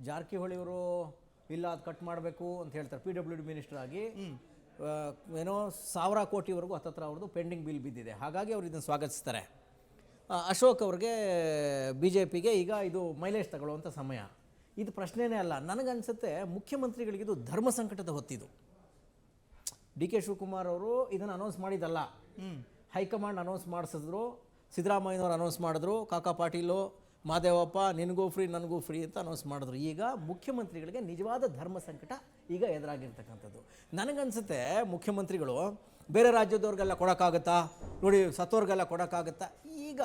ಜಾರಕಿಹೊಳಿ ಅವರು ಇಲ್ಲ ಅದು ಕಟ್ ಮಾಡಬೇಕು ಅಂತ ಹೇಳ್ತಾರೆ. PWD ಮಿನಿಸ್ಟರ್ ಆಗಿ ಏನೋ 1000 ಕೋಟಿವರೆಗೂ ಹತ್ತತ್ರ ಅವ್ರದ್ದು ಪೆಂಡಿಂಗ್ ಬಿಲ್ ಬಿದ್ದಿದೆ. ಹಾಗಾಗಿ ಅವ್ರು ಇದನ್ನು ಸ್ವಾಗತಿಸ್ತಾರೆ. ಅಶೋಕ್ ಅವ್ರಿಗೆ BJPಗೆ ಈಗ ಇದು ಮೈಲೇಜ್ ತಗೊಳ್ಳುವಂಥ ಸಮಯ. ಇದು ಪ್ರಶ್ನೆನೇ ಅಲ್ಲ. ನನಗನ್ಸುತ್ತೆ ಮುಖ್ಯಮಂತ್ರಿಗಳಿಗಿದು ಧರ್ಮ ಸಂಕಟದ ಹೊತ್ತಿದು. DK ಶಿವಕುಮಾರ್ ಅವರು ಇದನ್ನು ಅನೌನ್ಸ್ ಮಾಡಿದ್ದಲ್ಲ, ಹೈಕಮಾಂಡ್ ಅನೌನ್ಸ್ ಮಾಡಿಸಿದ್ರು. ಸಿದ್ದರಾಮಯ್ಯನವರು ಅನೌನ್ಸ್ ಮಾಡಿದ್ರು, ಕಾಕಾ ಪಾಟೀಲು, ಮಾದೇವಪ್ಪ ನಿನಗೂ ಫ್ರೀ ನನಗೂ ಫ್ರೀ ಅಂತ ಅನೌನ್ಸ್ ಮಾಡಿದ್ರು. ಈಗ ಮುಖ್ಯಮಂತ್ರಿಗಳಿಗೆ ನಿಜವಾದ ಧರ್ಮ ಸಂಕಟ ಈಗ ಎದುರಾಗಿರ್ತಕ್ಕಂಥದ್ದು. ನನಗನ್ಸುತ್ತೆ ಮುಖ್ಯಮಂತ್ರಿಗಳು ಬೇರೆ ರಾಜ್ಯದವ್ರಿಗೆಲ್ಲ ಕೊಡೋಕ್ಕಾಗುತ್ತಾ, ನೋಡಿ ಸತ್ತೋರ್ಗೆಲ್ಲ ಕೊಡೋಕ್ಕಾಗುತ್ತಾ. ಈಗ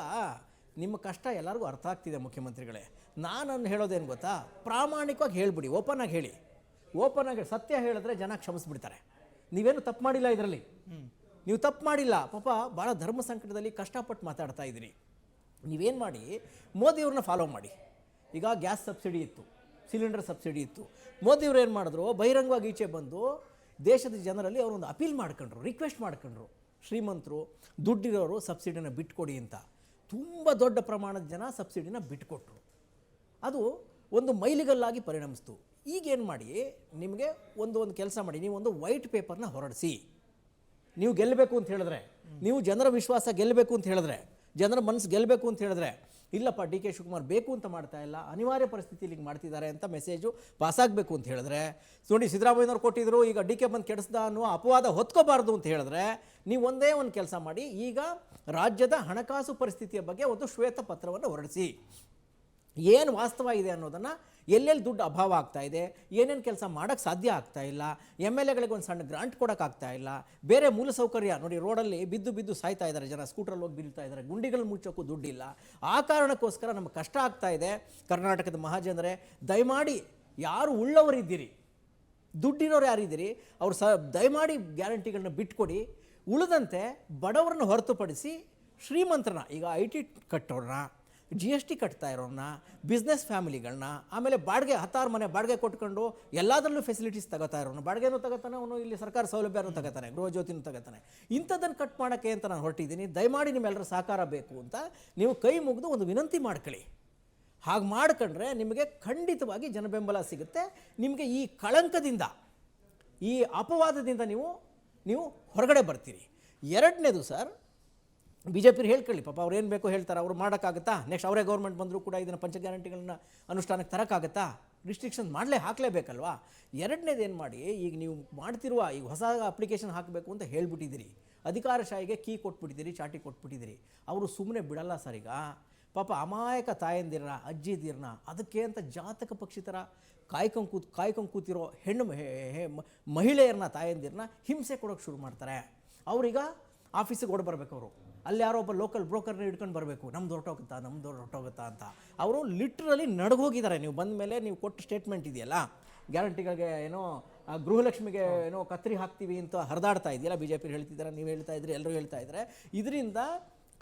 ನಿಮ್ಮ ಕಷ್ಟ ಎಲ್ಲರಿಗೂ ಅರ್ಥ ಆಗ್ತಿದೆ ಮುಖ್ಯಮಂತ್ರಿಗಳೇ. ನಾನು ಹೇಳೋದೇನು ಗೊತ್ತಾ, ಪ್ರಾಮಾಣಿಕವಾಗಿ ಹೇಳ್ಬಿಡಿ, ಓಪನ್ ಆಗಿ ಹೇಳಿ. ಓಪನ್ ಆಗಿ ಸತ್ಯ ಹೇಳಿದ್ರೆ ಜನ ಕ್ಷಮಿಸ್ಬಿಡ್ತಾರೆ. ನೀವೇನು ತಪ್ಪು ಮಾಡಿಲ್ಲ ಇದರಲ್ಲಿ, ನೀವು ತಪ್ಪು ಮಾಡಿಲ್ಲ. ಪಾಪ ಭಾಳ ಧರ್ಮ ಸಂಕಟದಲ್ಲಿ ಕಷ್ಟಪಟ್ಟು ಮಾತಾಡ್ತಾ ಇದ್ದೀರಿ. ನೀವೇನು ಮಾಡಿ, ಮೋದಿಯವ್ರನ್ನ ಫಾಲೋ ಮಾಡಿ. ಈಗ ಗ್ಯಾಸ್ ಸಬ್ಸಿಡಿ ಇತ್ತು, ಸಿಲಿಂಡರ್ ಸಬ್ಸಿಡಿ ಇತ್ತು. ಮೋದಿಯವ್ರು ಏನು ಮಾಡಿದ್ರು, ಬಹಿರಂಗವಾಗಿ ಈಚೆ ಬಂದು ದೇಶದ ಜನರಲ್ಲಿ ಅವರೊಂದು ಅಪೀಲ್ ಮಾಡ್ಕೊಂಡ್ರು, ರಿಕ್ವೆಸ್ಟ್ ಮಾಡ್ಕೊಂಡ್ರು. ಶ್ರೀಮಂತರು ದುಡ್ಡಿರೋರು ಸಬ್ಸಿಡಿನ ಬಿಟ್ಕೊಡಿ ಅಂತ. ತುಂಬ ದೊಡ್ಡ ಪ್ರಮಾಣದ ಜನ ಸಬ್ಸಿಡಿನ ಬಿಟ್ಕೊಟ್ರು. ಅದು ಒಂದು ಮೈಲಿಗಲ್ಲಾಗಿ ಪರಿಣಮಿಸ್ತು. ಈಗೇನು ಮಾಡಿ, ನಿಮಗೆ ಒಂದು ಕೆಲಸ ಮಾಡಿ, ನೀವು ಒಂದು ವೈಟ್ ಪೇಪರ್ನ ಹೊರಡಿಸಿ. ನೀವು ಗೆಲ್ಲಬೇಕು ಅಂತ ಹೇಳಿದ್ರೆ, ನೀವು ಜನರ ವಿಶ್ವಾಸ ಗೆಲ್ಲಬೇಕು ಅಂತ ಹೇಳಿದ್ರೆ, ಜನರ ಮನಸ್ಸು ಗೆಲ್ಲಬೇಕು ಅಂತ ಹೇಳಿದ್ರೆ, ಇಲ್ಲಪ್ಪ DK ಶಿವಕುಮಾರ್ ಬೇಕು ಅಂತ ಮಾಡ್ತಾ ಇಲ್ಲ, ಅನಿವಾರ್ಯ ಪರಿಸ್ಥಿತಿಯಲ್ಲಿ ಹಿಂಗೆ ಮಾಡ್ತಿದ್ದಾರೆ ಅಂತ ಮೆಸೇಜು ಪಾಸಾಗಬೇಕು ಅಂತ ಹೇಳಿದ್ರೆ, ನೋಡಿ ಸಿದ್ದರಾಮಯ್ಯನವ್ರು ಕೊಟ್ಟಿದ್ರು, ಈಗ DK ಬಂದು ಕೆಡಿಸ್ದ ಅನ್ನುವ ಅಪವಾದ ಹೊತ್ಕೋಬಾರ್ದು ಅಂತ ಹೇಳಿದ್ರೆ, ನೀವು ಒಂದೇ ಒಂದು ಕೆಲಸ ಮಾಡಿ. ಈಗ ರಾಜ್ಯದ ಹಣಕಾಸು ಪರಿಸ್ಥಿತಿಯ ಬಗ್ಗೆ ಒಂದು ಶ್ವೇತ ಪತ್ರವನ್ನು ಹೊರಡಿಸಿ. ಏನು ವಾಸ್ತವ ಇದೆ ಅನ್ನೋದನ್ನು, ಎಲ್ಲೆಲ್ಲಿ ದುಡ್ಡು ಅಭಾವ ಆಗ್ತಾ ಇದೆ, ಏನೇನು ಕೆಲಸ ಮಾಡೋಕ್ಕೆ ಸಾಧ್ಯ ಆಗ್ತಾ ಇಲ್ಲ, MLAಗಳಿಗೆ ಒಂದು ಸಣ್ಣ ಗ್ರಾಂಟ್ ಕೊಡೋಕ್ಕಾಗ್ತಾ ಇಲ್ಲ, ಬೇರೆ ಮೂಲಸೌಕರ್ಯ ನೋಡಿ ರೋಡಲ್ಲಿ ಬಿದ್ದು ಸಾಯ್ತಾ ಇದ್ದಾರೆ ಜನ, ಸ್ಕೂಟ್ರಲ್ಲಿ ಹೋಗಿ ಬೀಳ್ತಾ ಇದ್ದಾರೆ, ಗುಂಡಿಗಳು ಮುಚ್ಚೋಕ್ಕೂ ದುಡ್ಡಿಲ್ಲ. ಆ ಕಾರಣಕ್ಕೋಸ್ಕರ ನಮಗೆ ಕಷ್ಟ ಆಗ್ತಾ ಇದೆ. ಕರ್ನಾಟಕದ ಮಹಾಜನರೇ, ದಯಮಾಡಿ ಯಾರು ಉಳ್ಳವರಿದ್ದೀರಿ, ದುಡ್ಡಿರೋರು ಯಾರಿದ್ದೀರಿ, ಅವ್ರು ದಯಮಾಡಿ ಗ್ಯಾರಂಟಿಗಳನ್ನ ಬಿಟ್ಕೊಡಿ. ಉಳಿದಂತೆ ಬಡವರನ್ನ ಹೊರತುಪಡಿಸಿ ಶ್ರೀಮಂತರನ್ನ, ಈಗ IT ಕಟ್ಟೋರನ್ನ, GST ಕಟ್ತಾ ಇರೋನ್ನ, ಬಿಸ್ನೆಸ್ ಫ್ಯಾಮಿಲಿಗಳನ್ನ, ಆಮೇಲೆ ಬಾಡಿಗೆ 16 ಮನೆ ಬಾಡಿಗೆ ಕೊಟ್ಕೊಂಡು ಎಲ್ಲದರಲ್ಲೂ ಫೆಸಿಲಿಟೀಸ್ ತಗೋತಾ ಇರೋನು, ಬಾಡಿಗೆನೂ ತಗೋತಾನೆ ಅವನು, ಇಲ್ಲಿ ಸರ್ಕಾರ ಸೌಲಭ್ಯನೂ ತಗೋತಾನೆ, ಗೃಹಜ್ಯೋತಿನೂ ತಗೋತಾನೆ. ಇಂಥದ್ದನ್ನು ಕಟ್ ಮಾಡೋಕ್ಕೆ ಅಂತ ನಾನು ಹೊರಟಿದ್ದೀನಿ. ದಯಮಾಡಿ ನಿಮ್ಮೆಲ್ಲರ ಸಹಕಾರ ಬೇಕು ಅಂತ ನೀವು ಕೈ ಮುಗಿದು ಒಂದು ವಿನಂತಿ ಮಾಡ್ಕೊಳ್ಳಿ. ಹಾಗೆ ಮಾಡ್ಕೊಂಡ್ರೆ ನಿಮಗೆ ಖಂಡಿತವಾಗಿ ಜನಬೆಂಬಲ ಸಿಗುತ್ತೆ. ನಿಮಗೆ ಈ ಕಳಂಕದಿಂದ, ಈ ಅಪವಾದದಿಂದ ನೀವು ಹೊರಗಡೆ ಬರ್ತೀರಿ. ಎರಡನೇದು ಸರ್, BJP ಹೇಳ್ಕೊಳ್ಳಿ, ಪಾಪ ಅವ್ರು ಏನು ಬೇಕೋ ಹೇಳ್ತಾರೆ, ಅವ್ರು ಮಾಡೋಕ್ಕಾಗುತ್ತಾ? ನೆಕ್ಸ್ಟ್ ಅವರೇ ಗೌರ್ಮೆಂಟ್ ಬಂದರೂ ಕೂಡ ಇದನ್ನು ಪಂಚ ಗ್ಯಾರಂಟಿಗಳನ್ನ ಅನುಷ್ಠಾನಕ್ಕೆ ತರೋಕ್ಕಾಗತ್ತಾ? ರಿಸ್ಟ್ರಿಕ್ಷನ್ ಹಾಕಲೇಬೇಕಲ್ವಾ? ಎರಡನೇದು ಏನು ಮಾಡಿ, ಈಗ ನೀವು ಮಾಡ್ತಿರುವ ಈಗ ಹೊಸ ಅಪ್ಲಿಕೇಶನ್ ಹಾಕಬೇಕು ಅಂತ ಹೇಳ್ಬಿಟ್ಟಿದ್ದೀರಿ, ಅಧಿಕಾರಶಾಹಿಗೆ ಕೀ ಕೊಟ್ಬಿಟ್ಟಿದ್ದೀರಿ, ಚಾಟಿ ಕೊಟ್ಬಿಟ್ಟಿದ್ದೀರಿ. ಅವರು ಸುಮ್ಮನೆ ಬಿಡಲ್ಲ ಸರ್. ಈಗ ಪಾಪ ಅಮಾಯಕ ತಾಯಂದಿರನ್ನ, ಅಜ್ಜಿದಿರನ್ನ, ಅದಕ್ಕೆ ಅಂತ ಜಾತಕ ಪಕ್ಷಿ ಥರ ಕಾಯ್ಕೊಂಡು ಕೂತಿರೋ ಹೆಣ್ಣು ಮಹಿಳೆಯರನ್ನ, ತಾಯಂದಿರನ್ನ ಹಿಂಸೆ ಕೊಡೋಕ್ಕೆ ಶುರು ಮಾಡ್ತಾರೆ. ಅವ್ರೀಗ ಆಫೀಸಿಗೆ ಓಡಿ ಬರಬೇಕು. ಅವರು ಅಲ್ಲಿ ಯಾರೋ ಒಬ್ಬ ಲೋಕಲ್ ಬ್ರೋಕರ್ನ ಹಿಡ್ಕೊಂಡು ಬರಬೇಕು, ನಮ್ದು ಹೊರಟೋಗುತ್ತಾ ಅಂತ. ಅವರು ಲಿಟ್ರಲಿ ನಡಗೋಗಿದ್ದಾರೆ. ನೀವು ಬಂದ ಮೇಲೆ ನೀವು ಕೊಟ್ಟ ಸ್ಟೇಟ್ಮೆಂಟ್ ಇದೆಯಲ್ಲ, ಗ್ಯಾರಂಟಿಗಳಿಗೆ ಏನೋ ಗೃಹಲಕ್ಷ್ಮಿಗೆ ಏನೋ ಕತ್ರಿ ಹಾಕ್ತೀವಿ ಅಂತ ಹರಿದಾಡ್ತಾ ಇದೆಯಲ್ಲ, BJP ಹೇಳ್ತಿದ್ದಾರೆ, ನೀವು ಹೇಳ್ತಾ ಇದ್ರಿ, ಎಲ್ಲರೂ ಹೇಳ್ತಾ ಇದ್ದಾರೆ. ಇದರಿಂದ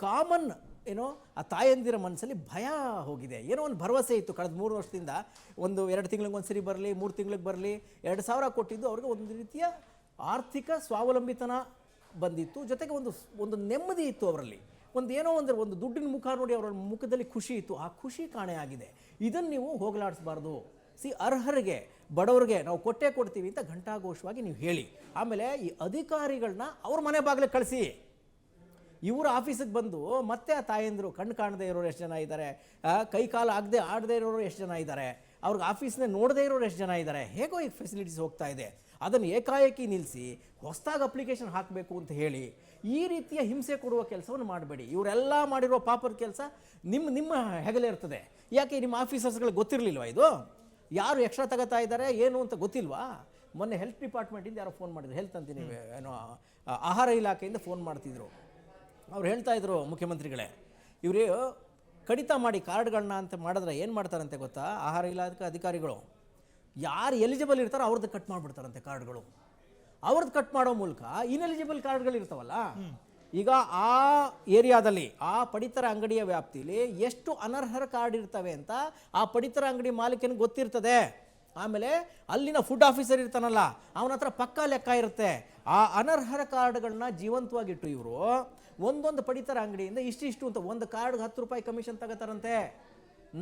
ಕಾಮನ್ ಏನೋ ಆ ತಾಯಂದಿರ ಮನಸ್ಸಲ್ಲಿ ಭಯ ಹೋಗಿದೆ. ಏನೋ ಒಂದು ಭರವಸೆ ಇತ್ತು ಕಳೆದ 3 ವರ್ಷದಿಂದ, 1-2 ತಿಂಗಳಿಗೆ ಒಂದು ಸರಿ ಬರಲಿ, 3 ತಿಂಗಳಿಗೆ ಬರಲಿ, 2000 ಕೊಟ್ಟಿದ್ದು ಅವ್ರಿಗೆ ಒಂದು ರೀತಿಯ ಆರ್ಥಿಕ ಸ್ವಾವಲಂಬಿತನ ಬಂದಿತ್ತು. ಜೊತೆಗೆ ಒಂದು ನೆಮ್ಮದಿ ಇತ್ತು ಅವರಲ್ಲಿ. ಒಂದು ದುಡ್ಡಿನ ಮುಖ ನೋಡಿ ಅವರ ಮುಖದಲ್ಲಿ ಖುಷಿ ಇತ್ತು. ಆ ಖುಷಿ ಕಾಣೆಯಾಗಿದೆ. ಇದನ್ನು ನೀವು ಹೋಗಲಾಡಿಸಬಾರ್ದು. ಅರ್ಹರಿಗೆ, ಬಡವರಿಗೆ ನಾವು ಕೊಡ್ತೀವಿ ಅಂತ ಘಂಟಾಘೋಷವಾಗಿ ನೀವು ಹೇಳಿ. ಆಮೇಲೆ ಈ ಅಧಿಕಾರಿಗಳನ್ನ ಅವ್ರ ಮನೆ ಬಾಗಿಲಿಗೆ ಕಳಿಸಿ. ಇವರು ಆಫೀಸಿಗೆ ಬಂದು ಮತ್ತೆ ಆ ತಾಯಂದರು ಕಣ್ಣು ಕಾಣದೇ ಇರೋರು ಎಷ್ಟು ಜನ ಇದ್ದಾರೆ, ಕೈ ಕಾಲು ಆಡದೇ ಇರೋರು ಎಷ್ಟು ಜನ ಇದ್ದಾರೆ, ಅವ್ರಿಗೆ ಆಫೀಸ್ನೇ ನೋಡದೇ ಇರೋರು ಎಷ್ಟು ಜನ ಇದ್ದಾರೆ. ಹೇಗೋ ಈಗ ಫೆಸಿಲಿಟೀಸ್ ಹೋಗ್ತಾ ಇದೆ, ಅದನ್ನು ಏಕಾಏಕಿ ನಿಲ್ಲಿಸಿ ಹೊಸದಾಗಿ ಅಪ್ಲಿಕೇಶನ್ ಹಾಕಬೇಕು ಅಂತ ಹೇಳಿ ಈ ರೀತಿಯ ಹಿಂಸೆ ಕೊಡುವ ಕೆಲಸವನ್ನು ಮಾಡಬೇಡಿ. ಇವರೆಲ್ಲ ಮಾಡಿರೋ ಪಾಪದ ಕೆಲಸ ನಿಮ್ಮ ಹೆಗಲೇ ಇರ್ತದೆ. ಯಾಕೆ ನಿಮ್ಮ ಆಫೀಸರ್ಸ್ಗಳಿಗೆ ಗೊತ್ತಿರಲಿಲ್ವಾ ಇದು? ಯಾರು ಎಕ್ಸ್ಟ್ರಾ ತಗೋತಾ ಇದ್ದಾರೆ ಏನು ಅಂತ ಗೊತ್ತಿಲ್ವಾ? ಮೊನ್ನೆ ಹೆಲ್ತ್ ಡಿಪಾರ್ಟ್ಮೆಂಟಿಂದ ಯಾರೋ ಫೋನ್ ಮಾಡಿದ್ರು, ಹೆಲ್ತ್ ಅಂತೀನಿ ಏನೋ ಆಹಾರ ಇಲಾಖೆಯಿಂದ ಫೋನ್ ಮಾಡ್ತಿದ್ರು. ಅವ್ರು ಹೇಳ್ತಾ ಇದ್ರು, ಮುಖ್ಯಮಂತ್ರಿಗಳೇ ಇವರು ಕಡಿತ ಮಾಡಿ ಕಾರ್ಡ್ಗಳನ್ನ ಅಂತ ಮಾಡಿದ್ರೆ ಏನು ಮಾಡ್ತಾರಂತೆ ಗೊತ್ತಾ? ಆಹಾರ ಇಲಾಖೆ ಅಧಿಕಾರಿಗಳು ಯಾರು ಎಲಿಜಿಬಲ್ ಇರ್ತಾರೋ ಅವ್ರದ್ದು ಕಟ್ ಮಾಡಿಬಿಡ್ತಾರಂತೆ ಕಾರ್ಡ್ಗಳು. ಅವ್ರದ್ದು ಕಟ್ ಮಾಡೋ ಮೂಲಕ ಇನ್ಎಲಿಜಿಬಲ್ ಕಾರ್ಡ್ಗಳು ಇರ್ತಾವಲ್ಲ, ಈಗ ಆ ಏರಿಯಾದಲ್ಲಿ ಆ ಪಡಿತರ ಅಂಗಡಿಯ ವ್ಯಾಪ್ತಿಯಲ್ಲಿ ಎಷ್ಟು ಅನರ್ಹರ ಕಾರ್ಡ್ ಇರ್ತವೆ ಅಂತ ಆ ಪಡಿತರ ಅಂಗಡಿ ಮಾಲೀಕನಿಗೆ ಗೊತ್ತಿರ್ತದೆ. ಆಮೇಲೆ ಅಲ್ಲಿನ ಫುಡ್ ಆಫೀಸರ್ ಇರ್ತಾನಲ್ಲ, ಅವನ ಹತ್ರ ಪಕ್ಕಾ ಲೆಕ್ಕ ಇರುತ್ತೆ. ಆ ಅನರ್ಹರ ಕಾರ್ಡ್ಗಳನ್ನ ಜೀವಂತವಾಗಿಟ್ಟು ಇವರು ಒಂದೊಂದು ಪಡಿತರ ಅಂಗಡಿಯಿಂದ ಇಷ್ಟು ಅಂತ ಒಂದು ಕಾರ್ಡ್ಗೆ 10 ರೂಪಾಯಿ ಕಮಿಷನ್ ತಗೋತಾರಂತೆ.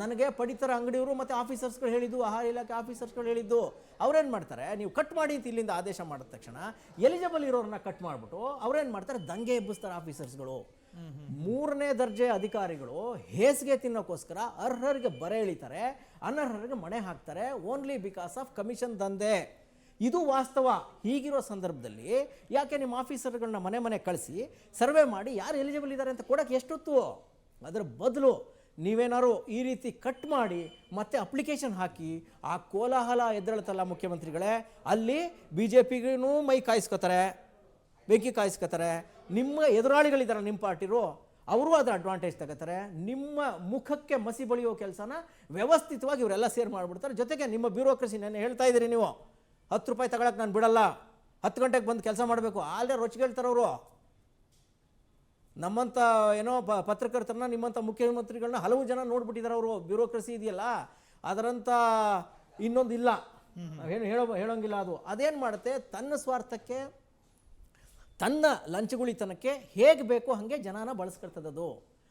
ನನಗೆ ಪಡಿತರ ಅಂಗಡಿಯವರು ಮತ್ತು ಆಫೀಸರ್ಸ್ಗಳು ಹೇಳಿದ್ದು, ಆಹಾರ ಇಲಾಖೆ ಆಫೀಸರ್ಸ್ಗಳು ಹೇಳಿದ್ದು. ಅವ್ರೇನು ಮಾಡ್ತಾರೆ, ನೀವು ಕಟ್ ಮಾಡಿ ಅಂತ ಇಲ್ಲಿಂದ ಆದೇಶ ಮಾಡಿದ ತಕ್ಷಣ ಎಲಿಜಿಬಲ್ ಇರೋರನ್ನ ಕಟ್ ಮಾಡಿಬಿಟ್ಟು ಅವ್ರೇನು ಮಾಡ್ತಾರೆ, ದಂಗೆ ಎಬ್ಬಿಸ್ತಾರೆ ಆಫೀಸರ್ಸ್ಗಳು. 3ನೇ ದರ್ಜೆ ಅಧಿಕಾರಿಗಳು ಹೇಸಿಗೆ ತಿನ್ನೋಕ್ಕೋಸ್ಕರ ಅರ್ಹರಿಗೆ ಬರೆ ಎಳಿತಾರೆ, ಅನರ್ಹರಿಗೆ ಮಣೆ ಹಾಕ್ತಾರೆ, ಓನ್ಲಿ ಬಿಕಾಸ್ ಆಫ್ ಕಮಿಷನ್ ದಂಧೆ. ಇದು ವಾಸ್ತವ. ಹೀಗಿರೋ ಸಂದರ್ಭದಲ್ಲಿ ಯಾಕೆ ನಿಮ್ಮ ಆಫೀಸರ್ಗಳನ್ನ ಮನೆ ಮನೆ ಕಳಿಸಿ ಸರ್ವೆ ಮಾಡಿ ಯಾರು ಎಲಿಜಿಬಲ್ ಇದ್ದಾರೆ ಅಂತ ಕೊಡೋಕ್ಕೆ ಎಷ್ಟೊತ್ತು? ಅದರ ಬದಲು ನೀವೇನಾದ್ರು ಈ ರೀತಿ ಕಟ್ ಮಾಡಿ ಮತ್ತೆ ಅಪ್ಲಿಕೇಶನ್ ಹಾಕಿ ಆ ಕೋಲಾಹಲ ಎದ್ದೇಳುತ್ತಲ್ಲ ಮುಖ್ಯಮಂತ್ರಿಗಳೇ, ಅಲ್ಲಿ BJPಗೂ ಮೈ ಕಾಯಿಸ್ಕೋತಾರೆ, ಬೆಂಕಿ ಕಾಯಿಸ್ಕೋತಾರೆ. ನಿಮ್ಮ ಎದುರಾಳಿಗಳಿದ್ದಾರೆ ನಿಮ್ಮ ಪಾರ್ಟಿರು, ಅವರು ಅದರ ಅಡ್ವಾಂಟೇಜ್ ತಗೋತಾರೆ. ನಿಮ್ಮ ಮುಖಕ್ಕೆ ಮಸಿ ಬಳಿಯೋ ಕೆಲಸನ ವ್ಯವಸ್ಥಿತವಾಗಿ ಇವರೆಲ್ಲ ಸೇರ್ ಮಾಡಿಬಿಡ್ತಾರೆ. ಜೊತೆಗೆ ನಿಮ್ಮ ಬ್ಯೂರೋಕ್ರಸಿ ನೆನ್ನೆ ಹೇಳ್ತಾ ಇದ್ದೀರಿ ನೀವು, 10 ರೂಪಾಯಿ ತಗೊಳಕ್ಕೆ ನಾನು ಬಿಡಲ್ಲ, 10 ಗಂಟೆಗೆ ಬಂದು ಕೆಲಸ ಮಾಡಬೇಕು, ಆಲ್ರೆ ರೊಚ್ಚಿಗೆಳ್ತಾರೆ ಅವರು. ನಮ್ಮಂಥ ಏನೋ ಪತ್ರಕರ್ತರನ್ನ ನಿಮ್ಮಂಥ ಮುಖ್ಯಮಂತ್ರಿಗಳನ್ನ ಹಲವು ಜನ ನೋಡ್ಬಿಟ್ಟಿದ್ದಾರೆ. ಅವರು ಬ್ಯೂರೋಕ್ರಸಿ ಇದೆಯಲ್ಲ ಅದರಂಥ ಇನ್ನೊಂದು ಇಲ್ಲ, ಹೇಳೋಂಗಿಲ್ಲ. ಅದೇನು ಮಾಡುತ್ತೆ, ತನ್ನ ಸ್ವಾರ್ಥಕ್ಕೆ, ತನ್ನ ಲಂಚಗುಳಿತನಕ್ಕೆ ಹೇಗೆ ಬೇಕೋ ಹಾಗೆ ಜನನ ಬಳಸ್ಕೊಳ್ತದದು.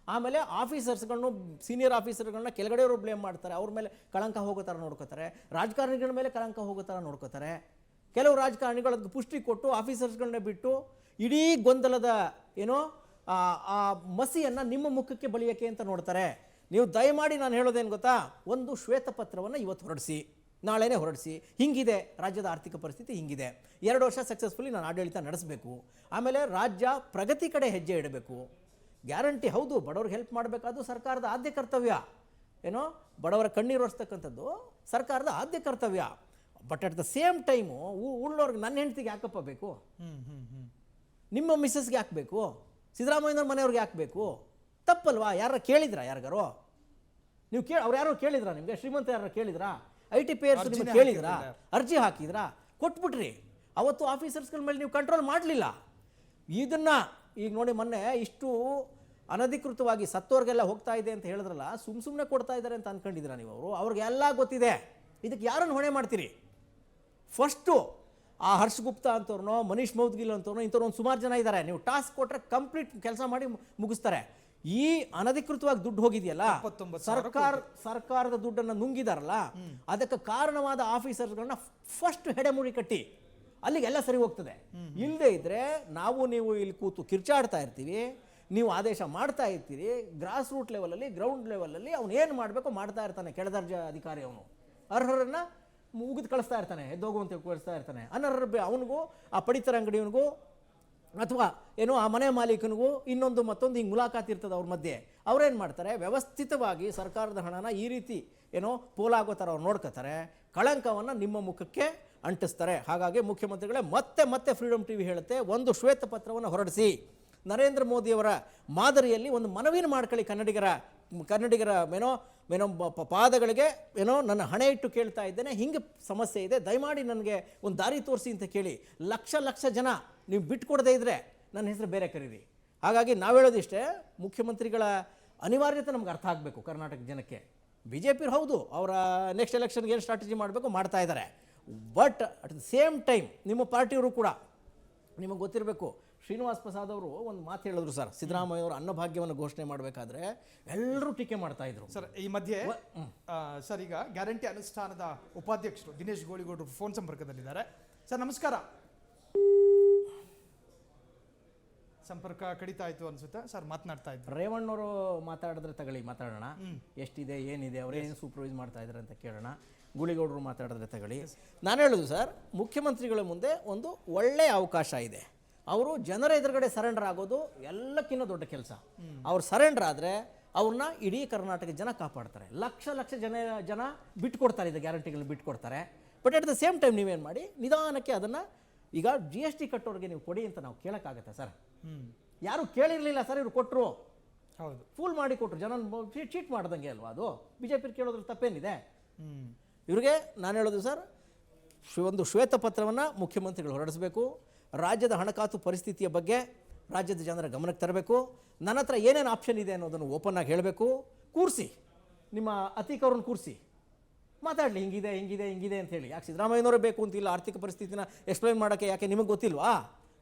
ಆಮೇಲೆ ಆಫೀಸರ್ಸ್ಗಳನ್ನು, ಸೀನಿಯರ್ ಆಫೀಸರ್ಗಳನ್ನ ಕೆಳಗಡೆಯವರು ಬ್ಲೇಮ್ ಮಾಡ್ತಾರೆ, ಅವ್ರ ಮೇಲೆ ಕಳಂಕ ಹೋಗೋ ಥರ ನೋಡ್ಕೋತಾರೆ, ರಾಜಕಾರಣಿಗಳ ಮೇಲೆ ಕಳಂಕ ಹೋಗೋ ಥರ ನೋಡ್ಕೋತಾರೆ. ಕೆಲವು ರಾಜಕಾರಣಿಗಳು ಅದಕ್ಕೆ ಪುಷ್ಟಿ ಕೊಟ್ಟು ಆಫೀಸರ್ಸ್ಗಳನ್ನೇ ಬಿಟ್ಟು ಇಡೀ ಗೊಂದಲದ ಏನೋ ಆ ಮಸಿಯನ್ನು ನಿಮ್ಮ ಮುಖಕ್ಕೆ ಬಳಿಯೋಕ್ಕೆ ಅಂತ ನೋಡ್ತಾರೆ. ನೀವು ದಯಮಾಡಿ ನಾನು ಹೇಳೋದೇನು ಗೊತ್ತಾ, ಒಂದು ಶ್ವೇತಪತ್ರವನ್ನು ಇವತ್ತು ಹೊರಡಿಸಿ, ನಾಳೆನೇ ಹೊರಡಿಸಿ, ಹಿಂಗಿದೆ ರಾಜ್ಯದ ಆರ್ಥಿಕ ಪರಿಸ್ಥಿತಿ, ಹಿಂಗಿದೆ, 2 ವರ್ಷ ಸಕ್ಸಸ್ಫುಲಿ ನಾನು ಆಡಳಿತ ನಡೆಸಬೇಕು, ಆಮೇಲೆ ರಾಜ್ಯ ಪ್ರಗತಿ ಕಡೆ ಹೆಜ್ಜೆ ಇಡಬೇಕು. ಗ್ಯಾರಂಟಿ ಹೌದು, ಬಡವ್ರಿಗೆ ಹೆಲ್ಪ್ ಮಾಡಬೇಕಾದ್ದು ಸರ್ಕಾರದ ಆದ್ಯ ಕರ್ತವ್ಯ. ಏನೋ ಬಡವರ ಕಣ್ಣೀರು ಒರೆಸ್ತಕ್ಕಂಥದ್ದು ಸರ್ಕಾರದ ಆದ್ಯ ಕರ್ತವ್ಯ. But at the same time ಉಳ್ಳೋರ್ಗೆ, ನನ್ನ ಹೆಂಡತಿಗೆ ಯಾಕಪ್ಪ ಬೇಕು, ನಿಮ್ಮ ಮಿಸ್ಸಸ್ಗೆ ಯಾಕೆ ಬೇಕು, ಸಿದ್ದರಾಮಯ್ಯನವ್ರ ಮನೆಯವ್ರಿಗೆ ಯಾಕೆ ಬೇಕು? ತಪ್ಪಲ್ವಾ? ಯಾರು ಕೇಳಿದ್ರಾ? ಯಾರಿಗಾರೋ ನೀವು ಅವ್ರು ಯಾರೋ ಕೇಳಿದ್ರಾ? ನಿಮಗೆ ಶ್ರೀಮಂತ ಯಾರು ಕೇಳಿದ್ರಾ? IT ಪೇಯರ್ಸ್ ನಿಮಗೆ ಕೇಳಿದ್ರಾ? ಅರ್ಜಿ ಹಾಕಿದ್ರಾ? ಕೊಟ್ಬಿಟ್ರಿ. ಅವತ್ತು ಆಫೀಸರ್ಸ್ಗಳ ಮೇಲೆ ನೀವು ಕಂಟ್ರೋಲ್ ಮಾಡಲಿಲ್ಲ. ಇದನ್ನ ಈಗ ನೋಡಿ, ಮೊನ್ನೆ ಇಷ್ಟು ಅನಧಿಕೃತವಾಗಿ ಸತ್ತೋರ್ಗೆಲ್ಲ ಹೋಗ್ತಾ ಇದೆ ಅಂತ ಹೇಳಿದ್ರಲ್ಲ, ಸುಮ್ಮನೆ ಕೊಡ್ತಾ ಇದ್ದಾರೆ ಅಂತ ಅನ್ಕೊಂಡಿದ್ದೀರಾ ನೀವು? ಅವ್ರಿಗೆಲ್ಲ ಗೊತ್ತಿದೆ. ಇದಕ್ಕೆ ಯಾರನ್ನು ಹೊಣೆ ಮಾಡ್ತೀರಿ? ಫಸ್ಟು ಆ ಹರ್ಷ್ ಗುಪ್ತಾ ಅಂತವ್ರನೋ, ಮನೀಶ್ ಮೌದ್ಗಿಲ್ ಅಂತವ್ರನೋ, ಇಂಥವ್ರು ಒಂದು ಸುಮಾರು ಜನ ಇದ್ದಾರೆ. ನೀವು ಟಾಸ್ಕ್ ಕೊಟ್ಟರೆ ಕಂಪ್ಲೀಟ್ ಕೆಲಸ ಮಾಡಿ ಮುಗಿಸ್ತಾರೆ. ಈ ಅನಧಿಕೃತವಾಗಿ ದುಡ್ಡು ಹೋಗಿದೆಯಲ್ಲ, ಸರ್ಕಾರದ ದುಡ್ಡನ್ನು ನುಂಗಿದಾರಲ್ಲ, ಅದಕ್ಕೆ ಕಾರಣವಾದ ಆಫೀಸರ್ಸ್ಗಳನ್ನ ಫಸ್ಟ್ ಹೆಡೆಮುಡಿ ಕಟ್ಟಿ ಅಲ್ಲಿಗೆಲ್ಲ ಸರಿ ಹೋಗ್ತದೆ. ಇಲ್ಲದೆ ಇದ್ರೆ ನಾವು ನೀವು ಇಲ್ಲಿ ಕೂತು ಕಿರ್ಚಾಡ್ತಾ ಇರ್ತೀವಿ, ನೀವು ಆದೇಶ ಮಾಡ್ತಾ ಇರ್ತೀರಿ. ಗ್ರಾಸ್ ರೂಟ್ ಲೆವೆಲಲ್ಲಿ, ಗ್ರೌಂಡ್ ಲೆವೆಲಲ್ಲಿ ಅವನು ಏನು ಮಾಡಬೇಕು ಮಾಡ್ತಾ ಇರ್ತಾನೆ. ಕೆಳದರ್ಜೆ ಅಧಿಕಾರಿ ಅವನು ಅರ್ಹರನ್ನು ಮುಗಿದು ಕಳಿಸ್ತಾ ಇರ್ತಾನೆ, ಎದ್ದೋಗುವಂತೆ ಕಳಿಸ್ತಾ ಇರ್ತಾನೆ. ಅನರ್ಹರ ಅವನಿಗೂ, ಆ ಪಡಿತರ ಅಂಗಡಿಯವನಿಗೂ, ಅಥವಾ ಏನೋ ಆ ಮನೆ ಮಾಲೀಕನಿಗೂ ಇನ್ನೊಂದು ಮತ್ತೊಂದು ಹಿಂಗೆ ಮುಲಾಕಾತ್ ಇರ್ತದೆ ಅವ್ರ ಮಧ್ಯೆ. ಅವ್ರೇನು ಮಾಡ್ತಾರೆ, ವ್ಯವಸ್ಥಿತವಾಗಿ ಸರ್ಕಾರದ ಹಣನ ಈ ರೀತಿ ಏನೋ ಪೋಲಾಗೋ ಥರ ಅವ್ರು ನೋಡ್ಕೋತಾರೆ, ಕಳಂಕವನ್ನು ನಿಮ್ಮ ಮುಖಕ್ಕೆ ಅಂಟಿಸ್ತಾರೆ. ಹಾಗಾಗಿ ಮುಖ್ಯಮಂತ್ರಿಗಳೇ ಮತ್ತೆ ಫ್ರೀಡಮ್ ಟಿವಿ ಹೇಳುತ್ತೆ, ಒಂದು ಶ್ವೇತಪತ್ರವನ್ನು ಹೊರಡಿಸಿ ನರೇಂದ್ರ ಮೋದಿಯವರ ಮಾದರಿಯಲ್ಲಿ ಒಂದು ಮನವಿನ ಮಾಡ್ಕೊಳ್ಳಿ. ಕನ್ನಡಿಗರ ಏನೋ ಪಾದಗಳಿಗೆ ಏನೋ ನನ್ನ ಹಣೆ ಇಟ್ಟು ಕೇಳ್ತಾ ಇದ್ದೇನೆ, ಹಿಂಗೆ ಸಮಸ್ಯೆ ಇದೆ, ದಯಮಾಡಿ ನನಗೆ ಒಂದು ದಾರಿ ತೋರಿಸಿ ಅಂತ ಕೇಳಿ. ಲಕ್ಷ ಜನ ನೀವು ಬಿಟ್ಕೊಡದೇ ಇದ್ದರೆ ನನ್ನ ಹೆಸರು ಬೇರೆ ಕರೀರಿ. ಹಾಗಾಗಿ ನಾವು ಹೇಳೋದಿಷ್ಟೇ, ಮುಖ್ಯಮಂತ್ರಿಗಳ ಅನಿವಾರ್ಯತೆ ನಮ್ಗೆ ಅರ್ಥ ಆಗಬೇಕು ಕರ್ನಾಟಕ ಜನಕ್ಕೆ. BJP ಹೌದು, ಅವರ ನೆಕ್ಸ್ಟ್ ಎಲೆಕ್ಷನ್ಗೆ ಏನು ಸ್ಟ್ರಾಟಜಿ ಮಾಡಬೇಕು ಮಾಡ್ತಾ ಇದ್ದಾರೆ. But at the same time ನಿಮ್ಮ ಪಾರ್ಟಿಯವರು ಕೂಡ ನಿಮಗೆ ಗೊತ್ತಿರಬೇಕು. ಶ್ರೀನಿವಾಸ್ ಪ್ರಸಾದ್ ಅವರು ಒಂದು ಮಾತು ಹೇಳಿದ್ರು ಸರ್, ಸಿದ್ದರಾಮಯ್ಯ ಅವರು ಅನ್ನಭಾಗ್ಯವನ್ನು ಘೋಷಣೆ ಮಾಡಬೇಕಾದ್ರೆ ಎಲ್ಲರೂ ಟೀಕೆ ಮಾಡ್ತಾ ಇದ್ರು ಸರ್. ಈ ಮಧ್ಯೆ ಸರ್, ಈಗ ಗ್ಯಾರಂಟಿ ಅನುಷ್ಠಾನದ ಉಪಾಧ್ಯಕ್ಷರು ದಿನೇಶ್ ಗೋಳಿಗೌಡರು ಫೋನ್ ಸಂಪರ್ಕದಲ್ಲಿದ್ದಾರೆ. ಸರ್ ನಮಸ್ಕಾರ. ಸಂಪರ್ಕ ಕಡಿತಾ ಆಯ್ತು ಅನ್ಸುತ್ತೆ ಸರ್, ಮಾತನಾಡ್ತಾ ಇದ್ರು. ರೇವಣ್ಣವರು ಮಾತಾಡಿದ್ರೆ ಮಾತಾಡೋಣ, ಎಷ್ಟಿದೆ ಏನಿದೆ, ಅವರೇನು ಸೂಪರ್ವೈಸ್ ಮಾಡ್ತಾ ಇದ್ದಾರೆ ಅಂತ ಕೇಳೋಣ. ಗುಳಿಗೌಡರು ಮಾತಾಡಿದ್ರೆ ತಗೊಳ್ಳಿ. ನಾನು ಹೇಳೋದು ಸರ್, ಮುಖ್ಯಮಂತ್ರಿಗಳ ಮುಂದೆ ಒಂದು ಒಳ್ಳೆಯ ಅವಕಾಶ ಇದೆ. ಅವರು ಜನರ ಎದುರುಗಡೆ ಸರೆಂಡರ್ ಆಗೋದು ಎಲ್ಲಕ್ಕಿಂತ ದೊಡ್ಡ ಕೆಲಸ. ಅವ್ರು ಸರೆಂಡರ್ ಆದರೆ ಅವ್ರನ್ನ ಇಡೀ ಕರ್ನಾಟಕ ಜನ ಕಾಪಾಡ್ತಾರೆ. ಲಕ್ಷ ಜನ ಬಿಟ್ಕೊಡ್ತಾರೆ, ಇದು ಗ್ಯಾರಂಟಿಗಳು ಬಿಟ್ಕೊಡ್ತಾರೆ. But at the same time ನೀವೇನು ಮಾಡಿ, ನಿಧಾನಕ್ಕೆ ಅದನ್ನು ಈಗ GST ಕಟ್ಟೋರಿಗೆ ನೀವು ಕೊಡಿ ಅಂತ ನಾವು ಕೇಳೋಕ್ಕಾಗತ್ತೆ ಸರ್? ಯಾರು ಕೇಳಿರಲಿಲ್ಲ ಸರ್, ಇವ್ರು ಕೊಟ್ಟರು, ಹೌದು, ಫೂಲ್ ಮಾಡಿ ಕೊಟ್ಟರು, ಜನ ಚೀಟ್ ಮಾಡ್ದಂಗೆ ಅಲ್ವಾ ಅದು? BJP ಕೇಳೋದ್ರಲ್ಲಿ ತಪ್ಪೇನಿದೆ? ಇವ್ರಿಗೆ ನಾನು ಹೇಳೋದು ಸರ್, ಒಂದು ಶ್ವೇತಪತ್ರವನ್ನು ಮುಖ್ಯಮಂತ್ರಿಗಳು ಹೊರಡಿಸಬೇಕು. ರಾಜ್ಯದ ಹಣಕಾಸು ಪರಿಸ್ಥಿತಿಯ ಬಗ್ಗೆ ರಾಜ್ಯದ ಜನರ ಗಮನಕ್ಕೆ ತರಬೇಕು. ನನ್ನ ಹತ್ರ ಏನೇನು ಆಪ್ಷನ್ ಇದೆ ಅನ್ನೋದನ್ನು ಓಪನ್ ಆಗಿ ಹೇಳಬೇಕು. ಕೂರಿಸಿ, ನಿಮ್ಮ ಅತೀಕ್ ಅವ್ರನ್ನ ಕೂರಿಸಿ ಮಾತಾಡಲಿ, ಹಿಂಗಿದೆ ಅಂತೇಳಿ. ಯಾಕೆ ಸಿದ್ದರಾಮಯ್ಯನವರೇ ಬೇಕು ಅಂತಿಲ್ಲ ಆರ್ಥಿಕ ಪರಿಸ್ಥಿತಿನ ಎಕ್ಸ್ಪ್ಲೈನ್ ಮಾಡೋಕ್ಕೆ? ಯಾಕೆ ನಿಮಗೆ ಗೊತ್ತಿಲ್ವಾ?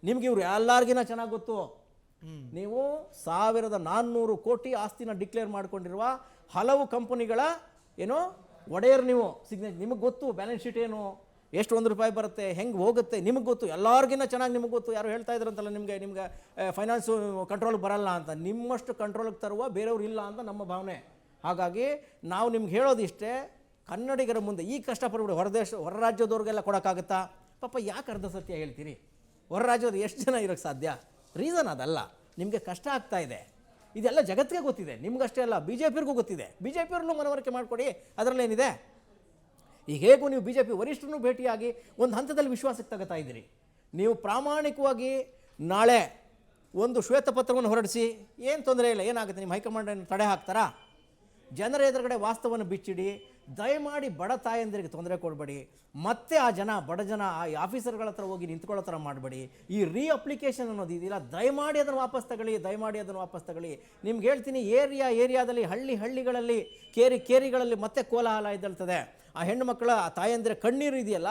ನಿಮ್ಗೆ ಇವ್ರು ಎಲ್ಲರಿಗಿನ ಚೆನ್ನಾಗಿ ಗೊತ್ತು. ನೀವು 1400 ಕೋಟಿ ಆಸ್ತಿನ ಡಿಕ್ಲೇರ್ ಮಾಡ್ಕೊಂಡಿರುವ ಹಲವು ಕಂಪನಿಗಳ ಏನೋ ಒಡೆಯರ್ ನೀವು ಸಿಗ್ನೇಚರ್, ನಿಮಗೆ ಗೊತ್ತು ಬ್ಯಾಲೆನ್ಸ್ ಶೀಟ್ ಏನು, ಎಷ್ಟು ₹1 ಬರುತ್ತೆ, ಹೆಂಗೆ ಹೋಗುತ್ತೆ ನಿಮಗೆ ಗೊತ್ತು, ಎಲ್ಲರಿಗಿನ್ನ ಚೆನ್ನಾಗಿ ನಿಮಗೆ ಗೊತ್ತು. ಯಾರು ಹೇಳ್ತಾ ಇದ್ರಂತಲ್ಲ ನಿಮಗೆ ಫೈನಾನ್ಸು ಕಂಟ್ರೋಲ್ಗೆ ಬರಲ್ಲ ಅಂತ, ನಿಮ್ಮಷ್ಟು ಕಂಟ್ರೋಲ್ಗೆ ತರುವ ಬೇರೆಯವ್ರು ಇಲ್ಲ ಅಂತ ನಮ್ಮ ಭಾವನೆ. ಹಾಗಾಗಿ ನಾವು ನಿಮ್ಗೆ ಹೇಳೋದಿಷ್ಟೇ, ಕನ್ನಡಿಗರ ಮುಂದೆ ಈ ಕಷ್ಟಪಡ್ಬಿಡಿ. ಹೊರ ರಾಜ್ಯದವ್ರಿಗೆಲ್ಲ ಕೊಡೋಕ್ಕಾಗುತ್ತಾ? ಪಾಪ ಯಾಕೆ ಅರ್ಧ ಸತ್ಯ ಹೇಳ್ತೀರಿ? ಹೊರ ರಾಜ್ಯದ ಎಷ್ಟು ಜನ ಇರೋಕ್ಕೆ ಸಾಧ್ಯ? ರೀಸನ್ ಅದಲ್ಲ, ನಿಮಗೆ ಕಷ್ಟ ಆಗ್ತಾ ಇದೆ. ಇದೆಲ್ಲ ಜಗತ್ತಿಗೆ ಗೊತ್ತಿದೆ, ನಿಮ್ಗಷ್ಟೇ ಅಲ್ಲ, BJPಯವ್ರಿಗೂ ಗೊತ್ತಿದೆ. BJPಯವ್ರನ್ನೂ ಮನವರಿಕೆ ಮಾಡಿಕೊಡಿ, ಅದರಲ್ಲೇನಿದೆ. ಈಗ ಹೇಗೂ ನೀವು BJP ವರಿಷ್ಠರನ್ನು ಭೇಟಿಯಾಗಿ ಒಂದು ಹಂತದಲ್ಲಿ ವಿಶ್ವಾಸಕ್ಕೆ ತಗೋತಾ ಇದ್ದೀರಿ. ನೀವು ಪ್ರಾಮಾಣಿಕವಾಗಿ ನಾಳೆ ಒಂದು ಶ್ವೇತಪತ್ರವನ್ನು ಹೊರಡಿಸಿ, ಏನು ತೊಂದರೆ ಇಲ್ಲ, ಏನಾಗುತ್ತೆ, ನಿಮ್ಮ ಹೈಕಮಾಂಡನ್ನು ತಡೆ ಹಾಕ್ತಾರಾ? ಜನರ ಎದುರುಗಡೆ ವಾಸ್ತವವನ್ನು ಬಿಚ್ಚಿಡಿ. ದಯಮಾಡಿ ಬಡ ತಾಯಂದಿರಿಗೆ ತೊಂದರೆ ಕೊಡಬೇಡಿ. ಮತ್ತೆ ಆ ಜನ ಬಡ ಜನ ಆ ಆಫೀಸರ್ಗಳ ಹತ್ರ ಹೋಗಿ ನಿಂತ್ಕೊಳ್ಳೋ ಥರ ಮಾಡಬೇಡಿ. ಈ ಅಪ್ಲಿಕೇಶನ್ ಅನ್ನೋದು ಇದೆಯಲ್ಲ, ದಯಮಾಡಿ ಅದನ್ನು ವಾಪಸ್ ತಗೊಳ್ಳಿ. ನಿಮ್ಗೆ ಹೇಳ್ತೀನಿ, ಏರಿಯಾದಲ್ಲಿ ಹಳ್ಳಿಗಳಲ್ಲಿ ಕೇರಿಗಳಲ್ಲಿ ಮತ್ತೆ ಕೋಲಾಹಲ ಎದ್ದೇಳ್ತದೆ. ಆ ಹೆಣ್ಣು ಮಕ್ಕಳ ಆ ತಾಯಂದಿರ ಕಣ್ಣೀರು ಇದೆಯಲ್ಲ,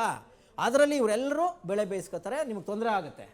ಅದರಲ್ಲಿ ಇವರೆಲ್ಲರೂ ಬೆಳೆ ಬೇಯಿಸ್ಕೊತಾರೆ, ನಿಮಗೆ ತೊಂದರೆ ಆಗುತ್ತೆ.